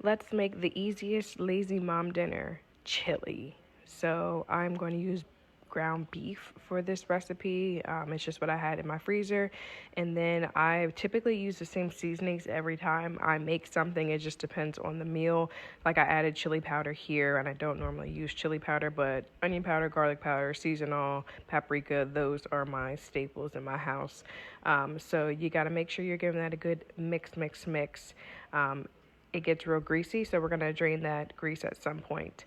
let's make the easiest lazy mom dinner, chili. So I'm going to use ground beef for this recipe. It's just what I had in my freezer. And then I typically use the same seasonings every time I make something. It just depends on the meal. Like I added chili powder here, and I don't normally use chili powder, but onion powder, garlic powder, seasonal, paprika, those are my staples in my house. So you got to make sure you're giving that a good mix. It gets real greasy, so we're going to drain that grease at some point.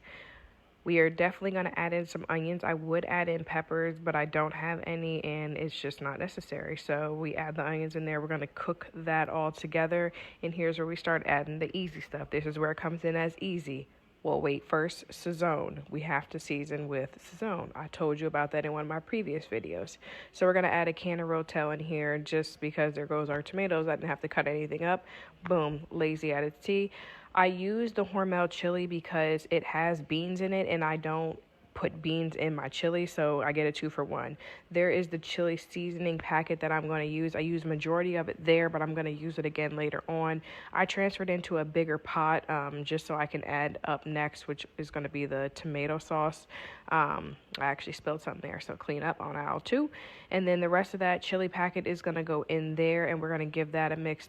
We are definitely going to add in some onions. I would add in peppers, but I don't have any and it's just not necessary. So we add the onions in there. We're going to cook that all together. And here's where we start adding the easy stuff. This is where it comes in as easy. Well, wait, first, Sazone. We have to season with Sazone. I told you about that in one of my previous videos. So we're going to add a can of Rotel in here just because there goes our tomatoes. I didn't have to cut anything up. Boom, lazy added tea. I use the Hormel chili because it has beans in it and I don't put beans in my chili, so I get a 2-for-1. There is the chili seasoning packet that I'm going to use. I use majority of it there, but I'm going to use it again later on. I transferred into a bigger pot just so I can add up next, which is going to be the tomato sauce. I actually spilled something there, so clean up on aisle 2. And then the rest of that chili packet is going to go in there, and we're going to give that a mix.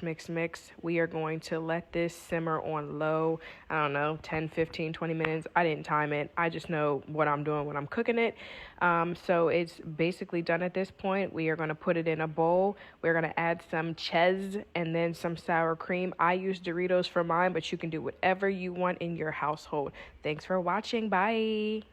We are going to let this simmer on low, I don't know, 10, 15, 20 minutes. I didn't time it. I just know what I'm doing when I'm cooking it. So it's basically done at this point. We are going to put it in a bowl. We're going to add some cheese and then some sour cream. I use Doritos for mine, but you can do whatever you want in your household. Thanks for watching. Bye.